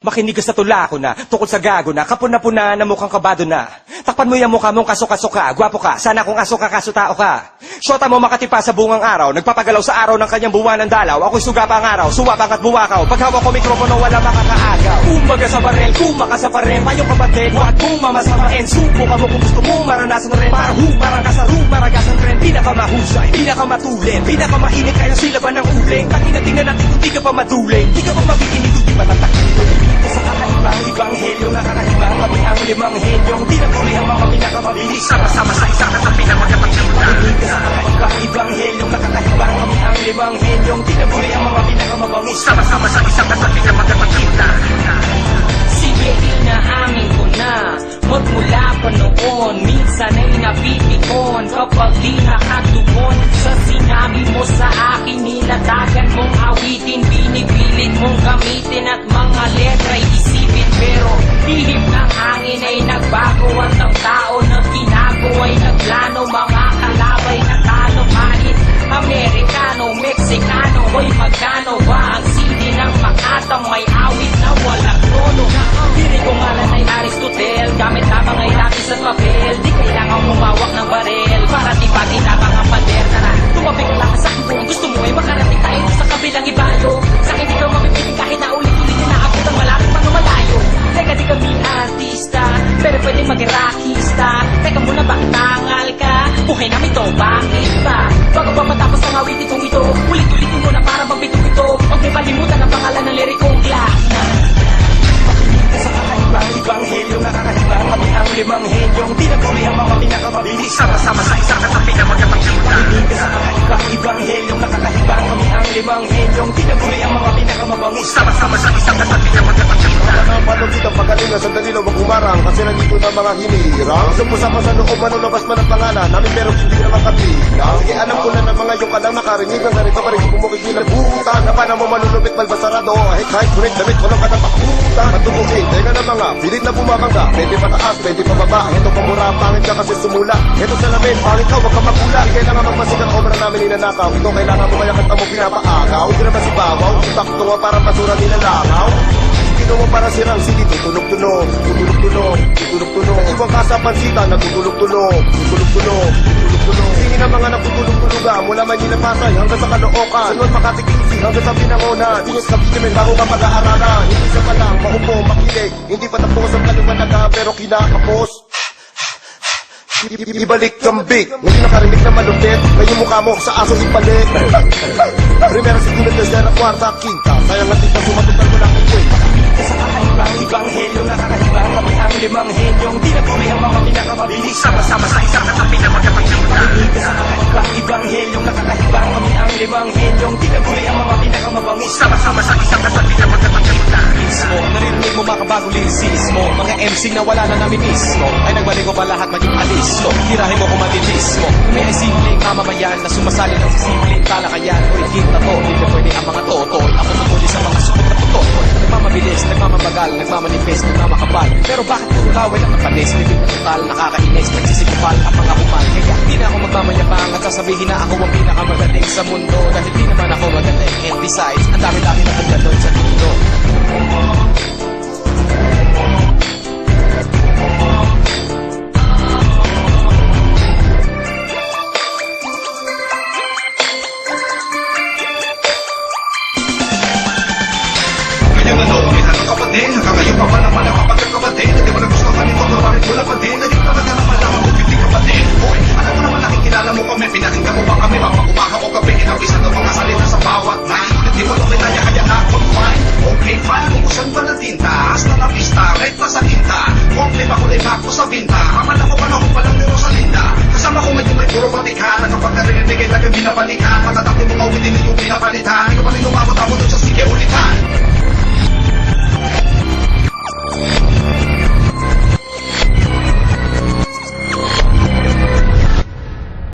Makinig ka sa tula ko na, tukol sa gago na, kapuna-puna na mukhang kabado na. Takpan mo yung mukha mong kaso-kaso ka, gwapo ka, sana kung aso ka, kaso tao ka. Shota mo makatipa sa bungang araw, nagpapagalaw sa araw ng kanyang buwan ng dalaw. Ako'y suga pa ang araw, suwabang at buwakaw, paghawak ko mikropono wala makakaagaw. Kumbaga sa barel, kumaka sa parel, payong kapatid, huwag mong mamasamain. Subukan mo kung gusto mong maranasan rin, parang kasaro, maragasan rin. Pinakamahusay, pinakamatulin, pinakamainit kaya sila ba ng uling. Tingnan natin kung di ka pa maduling, di ka pa mabikinig, di pa tatakilin. Sa kakaibang ibanghelyo na kakaiba, kami ang limang henyong tinaguri ang mga pinakamabilis. Sama-sama sa isang katabi na magkapagsimula. Sa kakaibang ibanghelyo na kakaiba, kami ang limang henyong tinaguri ang mga pinakamabangis. Sama-sama sa isang katabi na magkapagsimula. Sige, inaamin ko na magmula pa noon, minsan ay napipikon kapag di nakatugon sa sinabi mo sa akin. Nilatagan mong awitin, binipilit mong gamitin at mga letra'y isipin. Pero lihim ng hangin ay nagbago at ang tao na ginago ay nagplano. Mga kalabay na talo kahit Amerikano, Meksikano, hoy magkano ba ang CD ng Makatang may awit na walang tono? Diri ko ngalan ay Aristotel, gamit lamang ay lapis at papel. Di kailangan humawak ng barel para di pati lamang ang pader. Tara, tumabi ka lang sa akin kung gusto mo ay makarating tayo sa kabilang ibayo. Sa akin di ka mapipiling kahit na ulit-ulit na naabot ang malapit pa malayo. Teka di kami artista, pero pwede mag-rockista. Teka muna bakit tangal ka? Buhay namin to, bakit ba? Bago pa matapos ang awitin kong ito, ulit-ulitin mo na para magbito-bito. Huwag may kalimutan ang pangalan ng lirikong glass na. Sa kakaibang ibanghelyo na kakaiba, kami ang limang henyong tinaguri ang mga pinakamabilis. Sama-sama sa isang katabi na magkapagsimula. Sa kakaibang ibanghelyo na kakaiba, kami ang limang henyong tinaguri ang mga pinakamabangis. Sama-sama sa isang katabi na magkapagsimula. Paano kita pagaling na sandali lang magkumarang kasi nandito na mga hinirang. Sumpusapan sa loob, manulabas man ang pangalan namin pero hindi naman kabilang. Sige, alam ko na ng mga yung kadang nakarinig ng ganito pa rin bumukit nila butan. Na paano mo manulupit balbasarado, kahit kunit damit ko ng katapakutan. Matutugin, teka na mga pilit na bumabangga. Pwede pataas, pwede pababa. Ito pamura, pangit ka kasi sumula. Ito sa lamin, pangit ka, wag ka magula. Kailangan magmasigang obra namin ninanakaw. Ito kailangan mo kaya kanta mo pinapaagaw. Hindi naman si Bawaw, takto nga para basura nilalakaw. Ginawa para sirang sige, tutulog-tulog, tutulog-tulog, tutulog-tulog. Ibang kasapansitan, natutulog-tulog, tutulog-tulog, tutulog-tulog. Sige na mga natutulog-tuluga, mula Manila Pasay hanggang sa Caloocan. Sunod Makati QC hanggang sa Pinangonan. Tingis Cavite, bago ka pag-aaralan. Hindi sa palang, maupo, makilig. Hindi pa tapos ang kaliwanaga, pero kinakapos. Ibalik kambig, ngayon nakarinig na malupit. Ngayon mukha mo sa aso ibalik. Primera, segunda, tercera, cuarta, quinta. Sayang natin na sumatutan mo lang ang kwenta. Sa kakaibang ibanghelyo na kakaiba, kami ang limang henyong tinaguri ang mga pinakamabilis. Sama-sama sa isang katabi na magkapagsimula. Sa kakaibang ibanghelyo na kakaiba, kami ang limang henyong tinaguri ang mga pinakamabangis. Sama-sama sa isang katabi na magkapagsimula. Mismo, naririnig mo makabagong lirisismo. Mga MC na wala na namin mismo ay nagbalik ko pa lahat maging alis mo. Tirahin mo kung matilismo. May ay simpleng mamamayan na sumasali ng simpleng talakayan. O higit na to, hindi pwede ang mga totoy. Ako tumuloy sa mga sukat na tutoy. Nagmamabilis, nagmamabagal, nagmamanifest, nagmamakabal. Pero bakit puro laway ang napanis? Bibig na total, nakakainis, nagsisigupal ang mga kupal. Kaya di na ako magmamayabang at sasabihin na ako ang pinakamagaling sa mundo. Dahil di naman ako magaling. And besides, ang dami-dami na pagdalon sa mundo. Kaya nga no, may kapatid, hanggang ngayon pa naman ang kapagkakapatid. Hindi mo nagustuhan ito, bakit wala pa din?